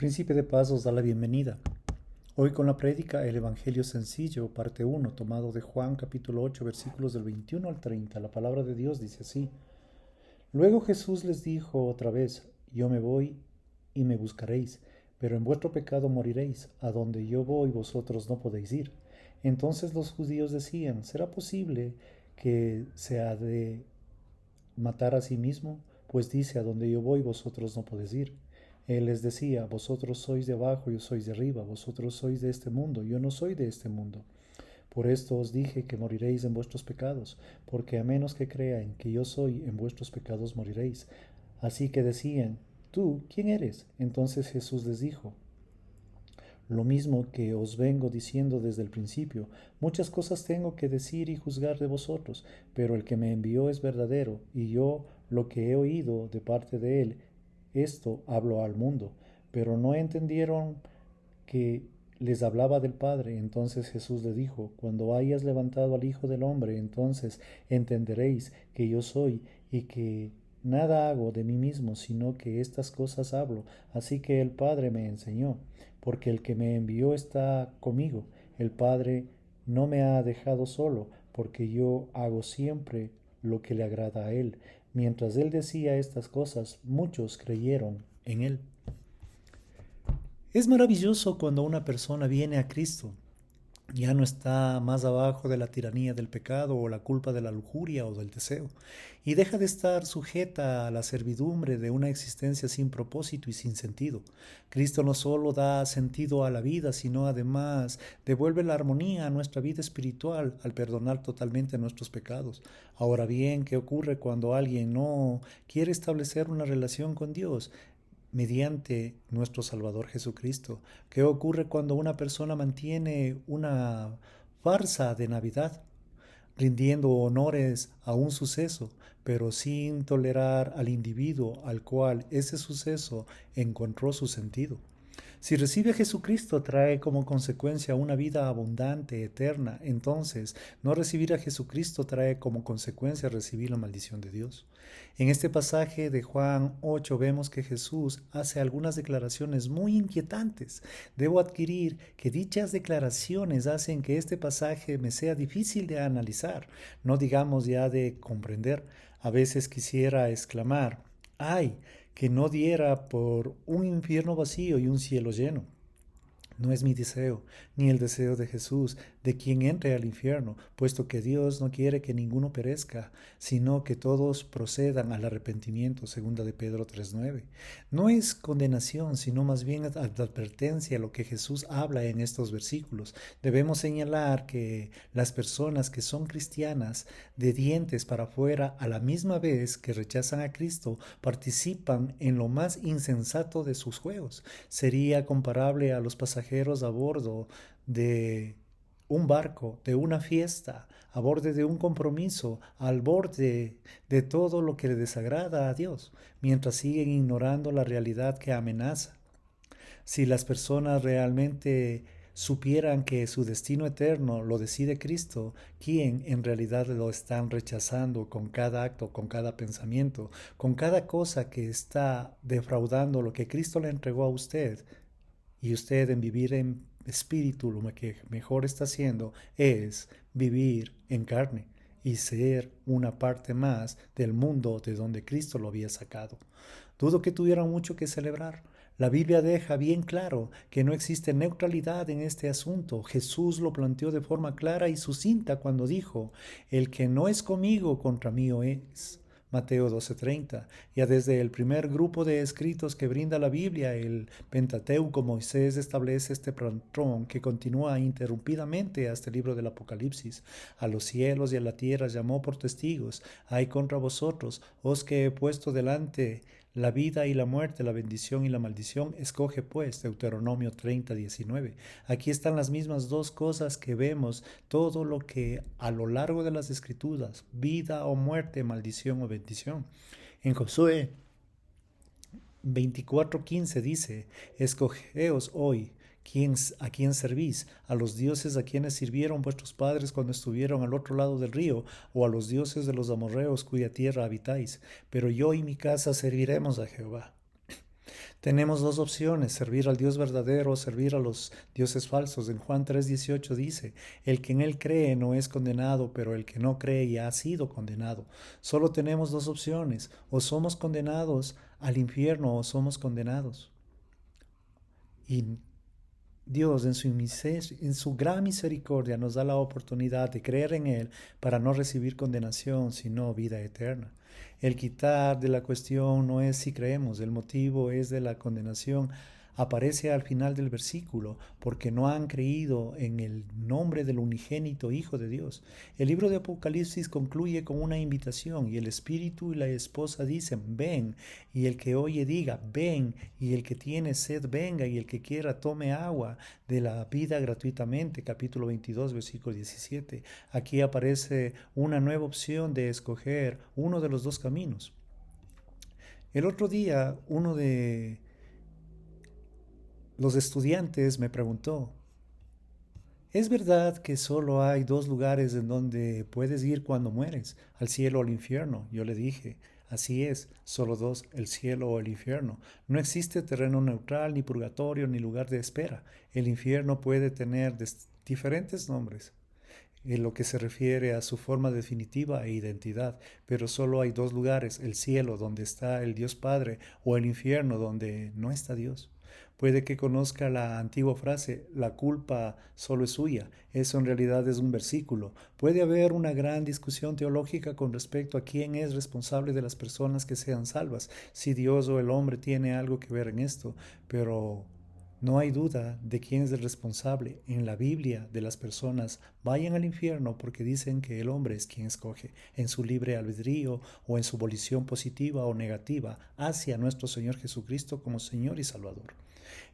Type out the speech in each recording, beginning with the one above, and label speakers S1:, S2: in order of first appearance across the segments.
S1: Príncipe de Paz os da la bienvenida. Hoy con la prédica El Evangelio Sencillo, parte 1, tomado de Juan capítulo 8, versículos del 21 al 30. La palabra de Dios dice así. Luego Jesús les dijo otra vez, yo me voy y me buscaréis, pero en vuestro pecado moriréis, a donde yo voy vosotros no podéis ir. Entonces los judíos decían, ¿será posible que se ha de matar a sí mismo? Pues dice, a donde yo voy vosotros no podéis ir. Él les decía, vosotros sois de abajo, yo soy de arriba, vosotros sois de este mundo, yo no soy de este mundo. Por esto os dije que moriréis en vuestros pecados, porque a menos que crean que yo soy, en vuestros pecados moriréis. Así que decían, ¿tú quién eres? Entonces Jesús les dijo, lo mismo que os vengo diciendo desde el principio, muchas cosas tengo que decir y juzgar de vosotros, pero el que me envió es verdadero, y yo lo que he oído de parte de él, esto hablo al mundo. Pero no entendieron que les hablaba del Padre. Entonces Jesús le dijo, cuando hayas levantado al Hijo del Hombre, entonces entenderéis que yo soy y que nada hago de mí mismo, sino que estas cosas hablo, así que el Padre me enseñó, porque el que me envió está conmigo. El Padre no me ha dejado solo, porque yo hago siempre lo que le agrada a Él. Mientras Él decía estas cosas, muchos creyeron en Él. Es maravilloso cuando una persona viene a Cristo. Ya no está más abajo de la tiranía del pecado o la culpa de la lujuria o del deseo, y deja de estar sujeta a la servidumbre de una existencia sin propósito y sin sentido. Cristo no solo da sentido a la vida, sino además devuelve la armonía a nuestra vida espiritual al perdonar totalmente nuestros pecados. Ahora bien, ¿qué ocurre cuando alguien no quiere establecer una relación con Dios mediante nuestro Salvador Jesucristo? ¿Qué ocurre cuando una persona mantiene una farsa de Navidad, rindiendo honores a un suceso, pero sin tolerar al individuo al cual ese suceso encontró su sentido? Si recibe a Jesucristo trae como consecuencia una vida abundante, eterna. Entonces, no recibir a Jesucristo trae como consecuencia recibir la maldición de Dios. En este pasaje de Juan 8 vemos que Jesús hace algunas declaraciones muy inquietantes. Debo adquirir que dichas declaraciones hacen que este pasaje me sea difícil de analizar, no digamos ya de comprender. A veces quisiera exclamar, ¡ay! Que no diera por un infierno vacío y un cielo lleno. No es mi deseo, ni el deseo de Jesús, de quien entre al infierno, puesto que Dios no quiere que ninguno perezca, sino que todos procedan al arrepentimiento, segunda de Pedro 3:9. No es condenación, sino más bien advertencia lo que Jesús habla en estos versículos. Debemos señalar que las personas que son cristianas de dientes para afuera a la misma vez que rechazan a Cristo participan en lo más insensato de sus juegos. Sería comparable a los pasajeros a bordo de un barco, de una fiesta, a borde de un compromiso, al borde de todo lo que le desagrada a Dios, mientras siguen ignorando la realidad que amenaza. Si las personas realmente supieran que su destino eterno lo decide Cristo, quien en realidad lo están rechazando con cada acto, con cada pensamiento, con cada cosa que está defraudando lo que Cristo le entregó a usted, y usted en vivir en espíritu lo que mejor está haciendo es vivir en carne y ser una parte más del mundo de donde Cristo lo había sacado. Dudo que tuvieran mucho que celebrar. La Biblia deja bien claro que no existe neutralidad en este asunto. Jesús lo planteó de forma clara y sucinta cuando dijo, el que no es conmigo contra mí es. Mateo 12:30. Ya desde el primer grupo de escritos que brinda la Biblia, el Pentateuco, Moisés establece este patrón que continúa interrumpidamente hasta el libro del Apocalipsis. A los cielos y a la tierra llamó por testigos. Hay contra vosotros, os que he puesto delante la vida y la muerte, la bendición y la maldición. Escoge pues. Deuteronomio 30:19. Aquí están las mismas dos cosas que vemos todo lo que a lo largo de las escrituras, vida o muerte, maldición o bendición. En Josué 24:15 dice, escogeos hoy a quién servís, a los dioses a quienes sirvieron vuestros padres cuando estuvieron al otro lado del río, o a los dioses de los amorreos cuya tierra habitáis, pero yo y mi casa serviremos a Jehová. Tenemos dos opciones, servir al Dios verdadero o servir a los dioses falsos. En Juan 3:18 dice, el que en él cree no es condenado, pero el que no cree ya ha sido condenado. Solo tenemos dos opciones, o somos condenados al infierno o somos condenados. Y Dios en su gran misericordia nos da la oportunidad de creer en Él para no recibir condenación, sino vida eterna. El quitar de la cuestión no es si creemos, el motivo es de la condenación. Aparece al final del versículo, porque no han creído en el nombre del unigénito Hijo de Dios. El libro de Apocalipsis concluye con una invitación y el espíritu y la esposa dicen, ven, y el que oye diga, ven, y el que tiene sed venga, y el que quiera tome agua de la vida gratuitamente. Capítulo 22, versículo 17. Aquí aparece una nueva opción de escoger uno de los dos caminos. El otro día, uno de los estudiantes me preguntó, ¿es verdad que solo hay dos lugares en donde puedes ir cuando mueres, al cielo o al infierno? Yo le dije, así es, solo dos, el cielo o el infierno. No existe terreno neutral, ni purgatorio, ni lugar de espera. El infierno puede tener diferentes nombres en lo que se refiere a su forma definitiva e identidad, pero solo hay dos lugares, el cielo donde está el Dios Padre o el infierno donde no está Dios. Puede que conozca la antigua frase, la culpa solo es suya. Eso en realidad es un versículo. Puede haber una gran discusión teológica con respecto a quién es responsable de las personas que sean salvas, si Dios o el hombre tiene algo que ver en esto, pero no hay duda de quién es el responsable en la Biblia de las personas vayan al infierno porque dicen que el hombre es quien escoge en su libre albedrío o en su volición positiva o negativa hacia nuestro Señor Jesucristo como Señor y Salvador.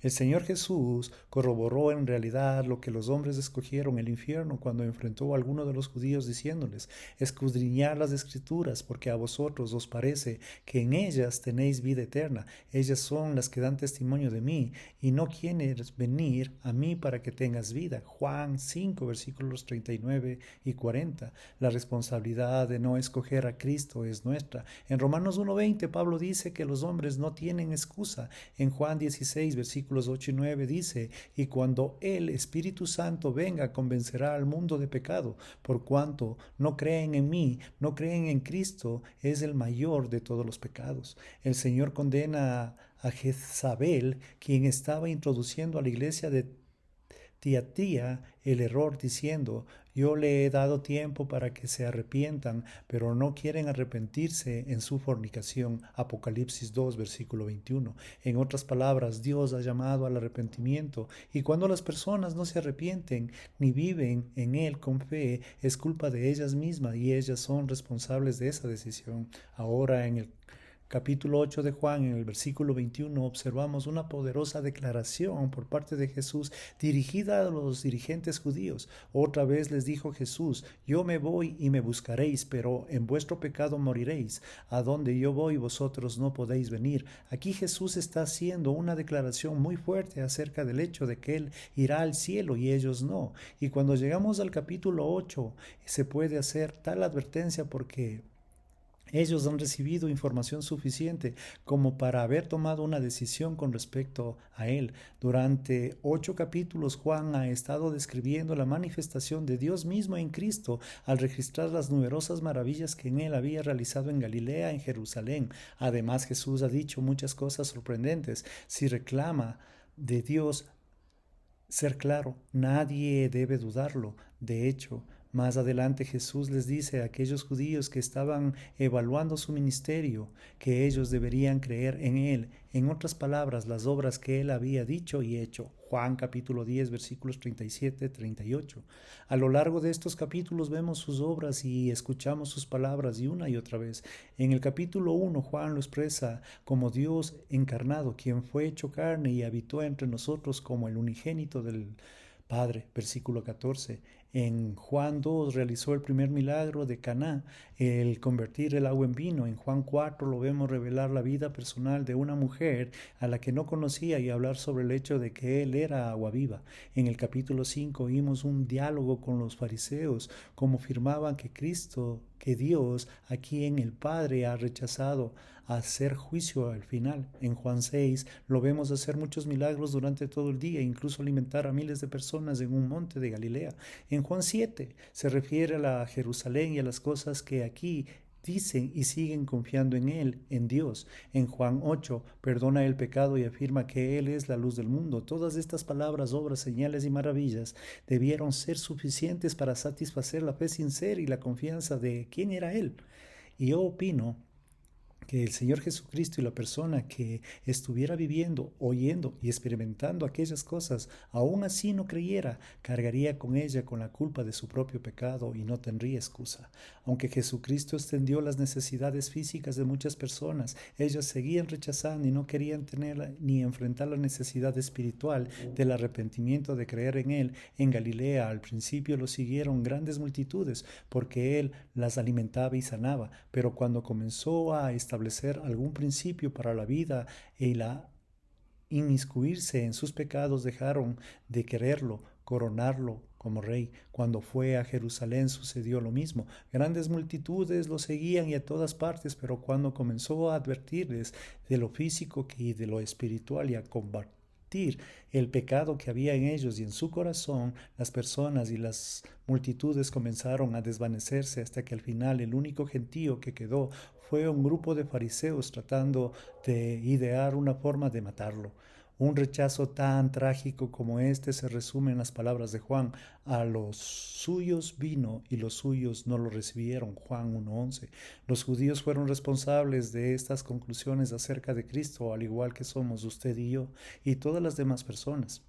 S1: El Señor Jesús corroboró en realidad lo que los hombres escogieron el infierno cuando enfrentó a alguno de los judíos diciéndoles, escudriñad las escrituras porque a vosotros os parece que en ellas tenéis vida eterna, ellas son las que dan testimonio de mí y no quieres venir a mí para que tengas vida. Juan 5 versículos 39 y 40. La responsabilidad de no escoger a Cristo es nuestra. En Romanos 1:20 Pablo dice que los hombres no tienen excusa. En Juan 16 versículos 8 y 9 dice, y cuando el Espíritu Santo venga convencerá al mundo de pecado, por cuanto no creen en mí, no creen en Cristo, es el mayor de todos los pecados. El Señor condena a Jezabel, quien estaba introduciendo a la iglesia de Tiatira el error diciendo, yo le he dado tiempo para que se arrepientan, pero no quieren arrepentirse en su fornicación. Apocalipsis 2, versículo 21. En otras palabras, Dios ha llamado al arrepentimiento y cuando las personas no se arrepienten ni viven en Él con fe, es culpa de ellas mismas y ellas son responsables de esa decisión. Ahora en el capítulo 8 de Juan, en el versículo 21, observamos una poderosa declaración por parte de Jesús dirigida a los dirigentes judíos. Otra vez les dijo Jesús, yo me voy y me buscaréis, pero en vuestro pecado moriréis. A donde yo voy vosotros no podéis venir. Aquí Jesús está haciendo una declaración muy fuerte acerca del hecho de que Él irá al cielo y ellos no. Y cuando llegamos al capítulo 8, se puede hacer tal advertencia porque ellos han recibido información suficiente como para haber tomado una decisión con respecto a Él. Durante 8 capítulos Juan ha estado describiendo la manifestación de Dios mismo en Cristo al registrar las numerosas maravillas que en Él había realizado en Galilea, en Jerusalén. Además Jesús ha dicho muchas cosas sorprendentes. Si reclama de Dios ser claro, nadie debe dudarlo. De hecho, más adelante Jesús les dice a aquellos judíos que estaban evaluando su ministerio que ellos deberían creer en Él. En otras palabras, las obras que Él había dicho y hecho. Juan capítulo 10 versículos 37-38. A lo largo de estos capítulos vemos sus obras y escuchamos sus palabras y una y otra vez. En el capítulo 1 Juan lo expresa como Dios encarnado, quien fue hecho carne y habitó entre nosotros como el unigénito del Padre, versículo 14. En Juan 2 realizó el primer milagro de Caná, el convertir el agua en vino. En Juan 4 lo vemos revelar la vida personal de una mujer a la que no conocía y hablar sobre el hecho de que él era agua viva. En el capítulo 5 vimos un diálogo con los fariseos, como afirmaban que Cristo, que Dios, a quien el Padre ha rechazado, a hacer juicio al final. En Juan 6 lo vemos hacer muchos milagros durante todo el día, incluso alimentar a miles de personas en un monte de Galilea. En Juan 7 se refiere a la Jerusalén y a las cosas que aquí dicen y siguen confiando en Él, en Dios. En Juan 8 perdona el pecado y afirma que Él es la luz del mundo. Todas estas palabras, obras, señales y maravillas debieron ser suficientes para satisfacer la fe sincera y la confianza de quién era Él. Y yo opino que el Señor Jesucristo y la persona que estuviera viviendo, oyendo y experimentando aquellas cosas, aún así no creyera, cargaría con ella con la culpa de su propio pecado y no tendría excusa. Aunque Jesucristo extendió las necesidades físicas de muchas personas, ellas seguían rechazando y no querían tener ni enfrentar la necesidad espiritual del arrepentimiento de creer en Él. En Galilea al principio lo siguieron grandes multitudes porque Él las alimentaba y sanaba, pero cuando comenzó a establecer algún principio para la vida y la inmiscuirse en sus pecados, dejaron de quererlo, coronarlo como rey. Cuando fue a Jerusalén sucedió lo mismo. Grandes multitudes lo seguían y a todas partes, pero cuando comenzó a advertirles de lo físico y de lo espiritual y a combatir el pecado que había en ellos y en su corazón, las personas y las multitudes comenzaron a desvanecerse hasta que al final el único gentío que quedó fue un grupo de fariseos tratando de idear una forma de matarlo. Un rechazo tan trágico como este se resume en las palabras de Juan: a los suyos vino y los suyos no lo recibieron. Juan 1:11. Los judíos fueron responsables de estas conclusiones acerca de Cristo, al igual que somos usted y yo y todas las demás personas.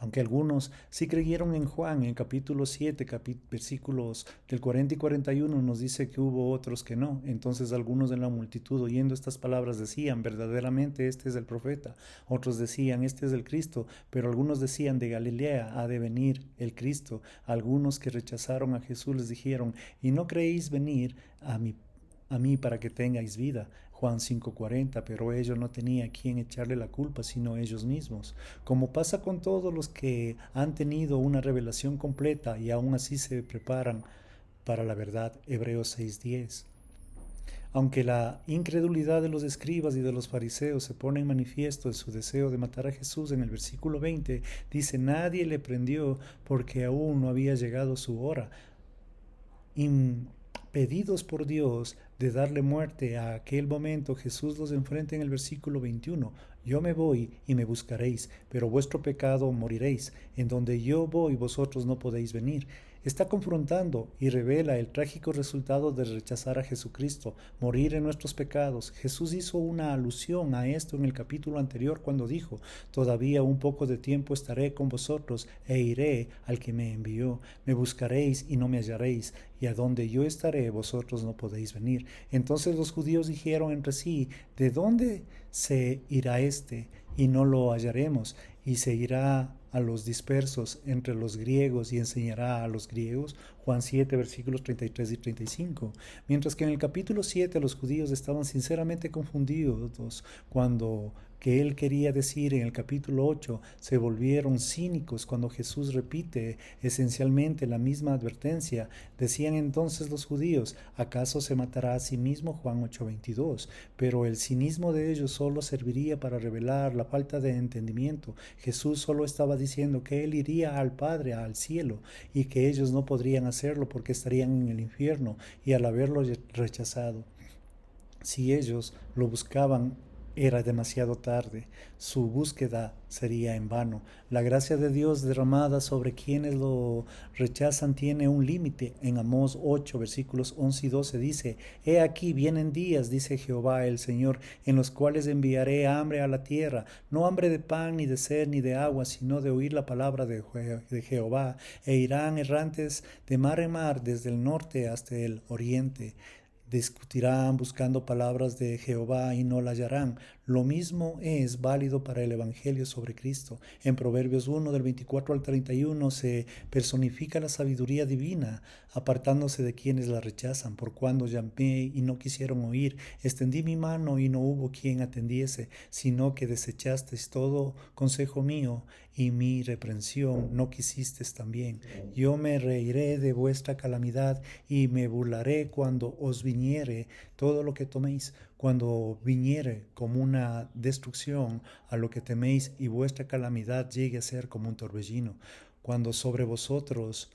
S1: Aunque algunos sí creyeron en Juan, en capítulo 7, versículos del 40 y 41, nos dice que hubo otros que no. Entonces algunos de la multitud, oyendo estas palabras, decían: verdaderamente este es el profeta. Otros decían: este es el Cristo. Pero algunos decían: de Galilea ha de venir el Cristo. Algunos que rechazaron a Jesús les dijeron: ¿y no creéis venir a mí para que tengáis vida? Juan 5:40, pero ellos no tenían a quién echarle la culpa sino ellos mismos. Como pasa con todos los que han tenido una revelación completa y aún así se preparan para la verdad. Hebreos 6:10. Aunque la incredulidad de los escribas y de los fariseos se pone en manifiesto en su deseo de matar a Jesús, en el versículo 20 dice: nadie le prendió porque aún no había llegado su hora. Pedidos por Dios de darle muerte a aquel momento, Jesús los enfrenta en el versículo 21. Yo me voy y me buscaréis, pero vuestro pecado moriréis. En donde yo voy, vosotros no podéis venir. Está confrontando y revela el trágico resultado de rechazar a Jesucristo, morir en nuestros pecados. Jesús hizo una alusión a esto en el capítulo anterior cuando dijo: todavía un poco de tiempo estaré con vosotros e iré al que me envió. Me buscaréis y no me hallaréis, y a donde yo estaré vosotros no podéis venir. Entonces los judíos dijeron entre sí: ¿de dónde se irá este? Y no lo hallaremos, y se irá a los dispersos entre los griegos y enseñará a los griegos. Juan 7, versículos 33 y 35. Mientras que en el capítulo 7 los judíos estaban sinceramente confundidos cuando que él quería decir, en el capítulo 8 se volvieron cínicos cuando Jesús repite esencialmente la misma advertencia. Decían entonces los judíos: ¿acaso se matará a sí mismo? Juan 8:22. Pero el cinismo de ellos solo serviría para revelar la falta de entendimiento. Jesús solo estaba diciendo que él iría al Padre, al cielo, y que ellos no podrían hacerlo porque estarían en el infierno y al haberlo rechazado, si ellos lo buscaban, era demasiado tarde. Su búsqueda sería en vano. La gracia de Dios derramada sobre quienes lo rechazan tiene un límite. En Amós 8, versículos 11 y 12 dice: he aquí vienen días, dice Jehová el Señor, en los cuales enviaré hambre a la tierra, no hambre de pan, ni de sed, ni de agua, sino de oír la palabra de Jehová, e irán errantes de mar en mar, desde el norte hasta el oriente. Discutirán buscando palabras de Jehová y no la hallarán. Lo mismo es válido para el Evangelio sobre Cristo. En Proverbios 1, del 24 al 31, se personifica la sabiduría divina, apartándose de quienes la rechazan. Por cuando llamé y no quisieron oír, extendí mi mano y no hubo quien atendiese, sino que desechasteis todo consejo mío, y mi reprensión no quisisteis también. Yo me reiré de vuestra calamidad y me burlaré cuando os viniere todo lo que toméis. cuando viniere como una destrucción a lo que teméis y vuestra calamidad llegue a ser como un torbellino, cuando sobre vosotros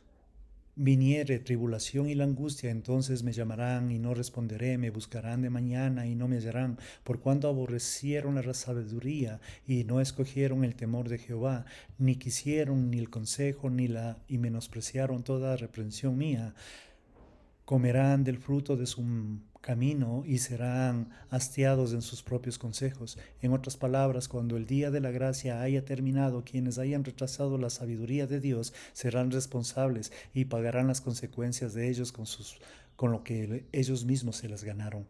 S1: viniere tribulación y la angustia, entonces me llamarán y no responderé, me buscarán de mañana y no me hallarán, por cuanto aborrecieron la sabiduría y no escogieron el temor de Jehová, ni quisieron ni el consejo y menospreciaron toda reprensión mía. Comerán del fruto de su camino y serán hastiados en sus propios consejos. En otras palabras, cuando el día de la gracia haya terminado, quienes hayan rechazado la sabiduría de Dios serán responsables y pagarán las consecuencias de ellos con lo que ellos mismos se las ganaron.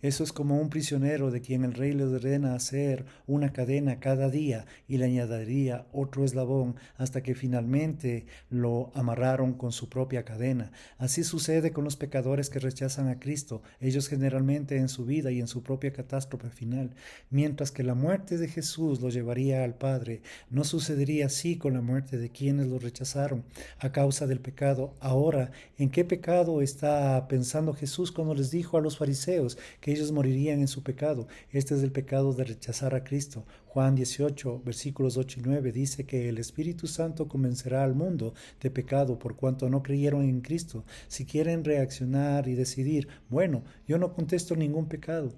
S1: Eso es como un prisionero de quien el rey le ordena hacer una cadena cada día y le añadiría otro eslabón hasta que finalmente lo amarraron con su propia cadena. Así sucede con los pecadores que rechazan a Cristo, ellos generalmente en su vida y en su propia catástrofe final. Mientras que la muerte de Jesús lo llevaría al Padre, no sucedería así con la muerte de quienes lo rechazaron a causa del pecado. Ahora, ¿en qué pecado está pensando Jesús cuando les dijo a los fariseos que ellos morirían en su pecado? Este es el pecado de rechazar a Cristo. Juan 18, versículos 8 y 9 dice que el Espíritu Santo convencerá al mundo de pecado por cuanto no creyeron en Cristo. Si quieren reaccionar y decidir, bueno, yo no contesto ningún pecado,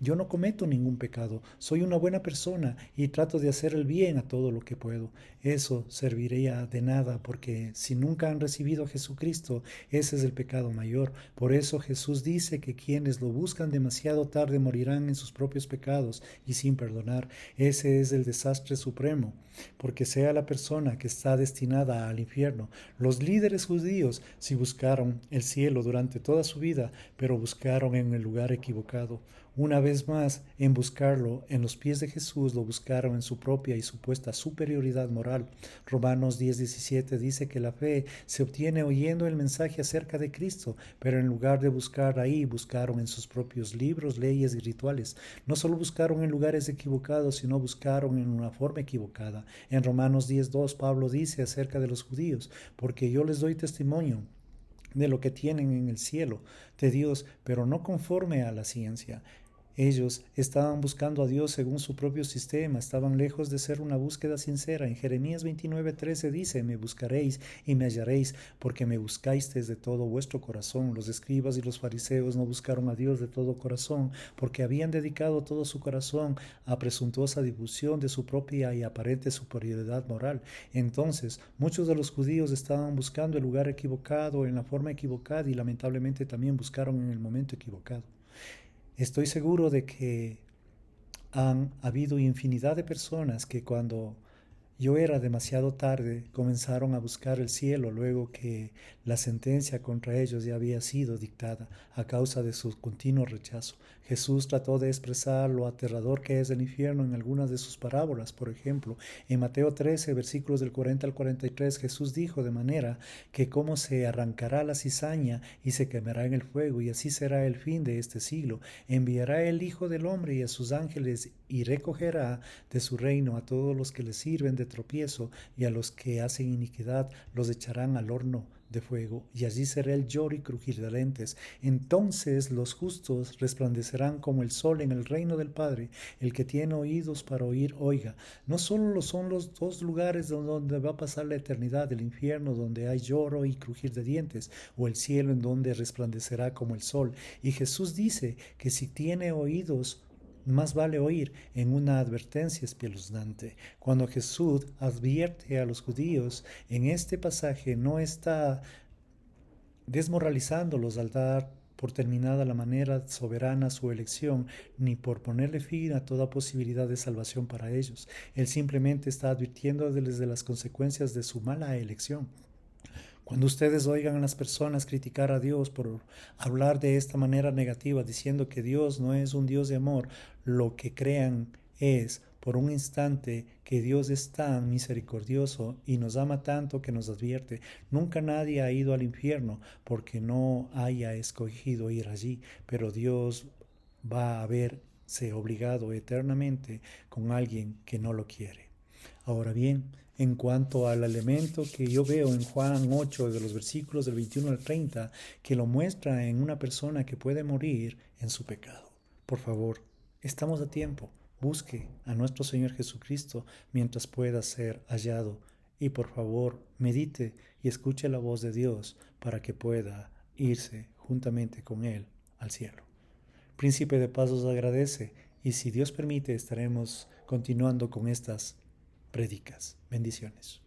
S1: yo no cometo ningún pecado, soy una buena persona y trato de hacer el bien a todo lo que puedo. Eso serviría de nada porque si nunca han recibido a Jesucristo, ese es el pecado mayor. Por eso Jesús dice que quienes lo buscan demasiado tarde morirán en sus propios pecados y sin perdonar. Ese es el desastre supremo, porque sea la persona que está destinada al infierno. Los líderes judíos sí buscaron el cielo durante toda su vida, pero buscaron en el lugar equivocado. Una vez más, en buscarlo en los pies de Jesús, lo buscaron en su propia y supuesta superioridad moral. Romanos 10:17 dice que la fe se obtiene oyendo el mensaje acerca de Cristo, pero en lugar de buscar ahí, buscaron en sus propios libros, leyes y rituales. No solo buscaron en lugares equivocados, sino buscaron en una forma equivocada. En Romanos 10:2 Pablo dice acerca de los judíos, porque yo les doy testimonio de lo que tienen en el cielo, de Dios, pero no conforme a la ciencia. Ellos estaban buscando a Dios según su propio sistema, estaban lejos de ser una búsqueda sincera. En Jeremías 29:13 dice, me buscaréis y me hallaréis, porque me buscáis de todo vuestro corazón. Los escribas y los fariseos no buscaron a Dios de todo corazón, porque habían dedicado todo su corazón a presuntuosa difusión de su propia y aparente superioridad moral. Entonces, muchos de los judíos estaban buscando el lugar equivocado, en la forma equivocada, y lamentablemente también buscaron en el momento equivocado. Estoy seguro de que han habido infinidad de personas que cuando yo era demasiado tarde comenzaron a buscar el cielo luego que la sentencia contra ellos ya había sido dictada a causa de su continuo rechazo. Jesús trató de expresar lo aterrador que es el infierno en algunas de sus parábolas. Por ejemplo, en Mateo 13, versículos del 40 al 43, Jesús dijo de manera que cómo se arrancará la cizaña y se quemará en el fuego, y así será el fin de este siglo. Enviará el Hijo del Hombre y a sus ángeles y recogerá de su reino a todos los que le sirven de tropiezo, y a los que hacen iniquidad los echarán al horno de fuego, y allí será el lloro y crujir de dientes. Entonces los justos resplandecerán como el sol en el reino del Padre. El que tiene oídos para oír, oiga. No solo son los dos lugares donde va a pasar la eternidad, el infierno donde hay lloro y crujir de dientes, o el cielo en donde resplandecerá como el sol. Y Jesús dice que si tiene oídos, más vale oír, en una advertencia espeluznante. Cuando Jesús advierte a los judíos en este pasaje, no está desmoralizándolos al dar por terminada la manera soberana su elección, ni por ponerle fin a toda posibilidad de salvación para ellos. Él simplemente está advirtiéndoles de las consecuencias de su mala elección. Cuando ustedes oigan a las personas criticar a Dios por hablar de esta manera negativa, diciendo que Dios no es un Dios de amor, lo que crean es, por un instante, que Dios es tan misericordioso y nos ama tanto que nos advierte. Nunca nadie ha ido al infierno porque no haya escogido ir allí, pero Dios va a verse obligado eternamente con alguien que no lo quiere. Ahora bien, en cuanto al elemento que yo veo en Juan 8, de los versículos del 21 al 30, que lo muestra en una persona que puede morir en su pecado. Por favor, estamos a tiempo. Busque a nuestro Señor Jesucristo mientras pueda ser hallado. Y por favor, medite y escuche la voz de Dios para que pueda irse juntamente con Él al cielo. Príncipe de Paz os agradece y si Dios permite estaremos continuando con estas prédicas. Bendiciones.